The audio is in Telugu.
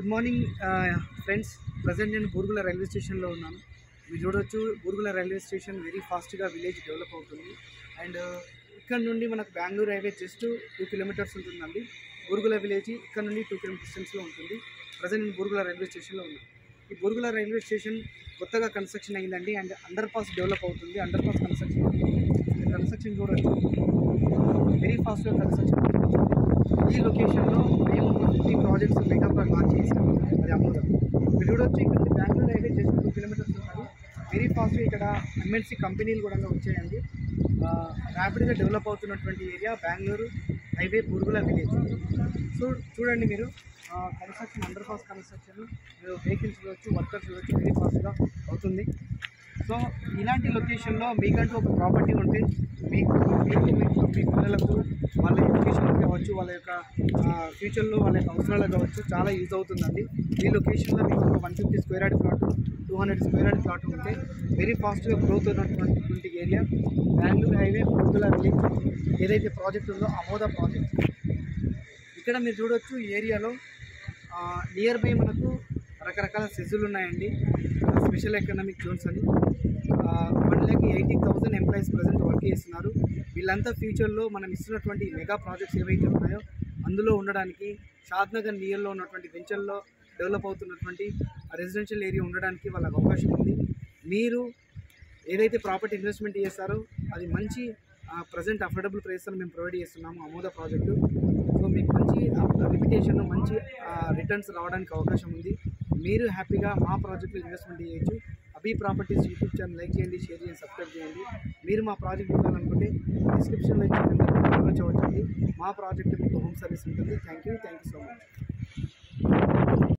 Good morning friends. ప్రజెంట్ నేను బూర్గుల రైల్వే స్టేషన్లో ఉన్నాను. మీరు చూడొచ్చు బూర్గుల రైల్వే స్టేషన్ వెరీ ఫాస్ట్గా విలేజ్ డెవలప్ అవుతుంది. అండ్ ఇక్కడ నుండి మనకు బెంగళూరు హైవే జస్ట్ 2 కిలోమీటర్స్ ఉంటుందండి. బూర్గుల విలేజ్ ఇక్కడ నుండి 2 కిలోమీటర్ డిస్టెన్స్లో ఉంటుంది. ప్రజెంట్ నేను బూర్గుల రైల్వే స్టేషన్లో ఉన్నాను. ఈ బూర్గుల రైల్వే స్టేషన్ కొత్తగా కన్స్ట్రక్షన్ అయిందండి. అండ్ అండర్ పాస్ డెవలప్ అవుతుంది. అండర్ పాస్ కన్స్ట్రక్షన్ చూడొచ్చు, వెరీ ఫాస్ట్గా కన్స్ట్రక్షన్. ఈ లొకేషన్లో మేము 50 ప్రాజెక్ట్స్ మెగా లాంచ్ చేసాము. అది అమోదా. మీరు చూడొచ్చు ఇక్కడ బెంగళూరు హైవే జస్ట్ 2 కిలోమీటర్స్ ఉంటుంది. వెరీ ఫాస్ట్గా ఇక్కడ ఎంఎన్సీ కంపెనీలు కూడా వచ్చాయండి. ర్యాపిడ్గా డెవలప్ అవుతున్నటువంటి area Bengaluru highway Burgula village. So చూడండి మీరు కన్స్ట్రక్షన్, అండర్ పాస్ కన్స్ట్రక్షన్, మీరు వెహికల్స్ చూడవచ్చు, వర్కర్స్ చూడవచ్చు, వెరీ ఫాస్ట్గా అవుతుంది. సో ఇలాంటి లొకేషన్లో మీకంటూ ఒక ప్రాపర్టీ ఉంటే మీ పిల్లలకు వాళ్ళ ఎడ్యుకేషన్ కావచ్చు, వాళ్ళ యొక్క ఫ్యూచర్లో వాళ్ళ యొక్క అవసరాలు కావచ్చు, చాలా యూజ్ అవుతుందండి. ఈ లొకేషన్లో మీకు ఒక 150 square yard plot, 200 square yard plot ఉంటే వెరీ ఫాస్ట్గా గ్రోత్ ఉన్నటువంటి area Bengaluru highway Burgula village ఏదైతే ప్రాజెక్ట్ ఉందో అమోదా ప్రాజెక్ట్. ఇక్కడ మీరు చూడవచ్చు ఈ ఏరియాలో నియర్ బై మనకు రకరకాల సెజులు ఉన్నాయండి. స్పెషల్ ఎకనామిక్ జోన్స్ అని 1,80,000 ఎంప్లాయీస్ ప్రజెంట్ వర్క్ చేస్తున్నారు. వీళ్ళంతా ఫ్యూచర్లో మనం ఇస్తున్నటువంటి మెగా ప్రాజెక్ట్స్ ఏవైతే ఉన్నాయో అందులో ఉండడానికి, షాద్నగర్ నియర్లో ఉన్నటువంటి వెంచర్లో డెవలప్ అవుతున్నటువంటి రెసిడెన్షియల్ ఏరియా ఉండడానికి వాళ్ళకి అవకాశం ఉంది. మీరు ఏదైతే ప్రాపర్టీ ఇన్వెస్ట్మెంట్ చేస్తారో అది మంచి ప్రజెంట్ అఫోర్డబుల్ ప్రైస్లో మేము ప్రొవైడ్ చేస్తున్నాము అమోదా ప్రాజెక్టు. సో మీకు మంచి రిపిటేషన్, మంచి రిటర్న్స్ రావడానికి అవకాశం ఉంది. మీరు హ్యాపీగా మా ప్రాజెక్ట్లో ఇన్వెస్ట్మెంట్ చేయొచ్చు. అభి ప్రాపర్టీస్ యూట్యూబ్ ఛానల్ లైక్ చేయండి, షేర్ చేయండి, సబ్స్క్రైబ్ చేయండి. మీరు మా ప్రాజెక్ట్ ఇవ్వాలనుకుంటే డిస్క్రిప్షన్లో వచ్చండి. మా ప్రాజెక్ట్ మీకు హోమ్ సర్వీస్ ఉంటుంది. Thank you so much.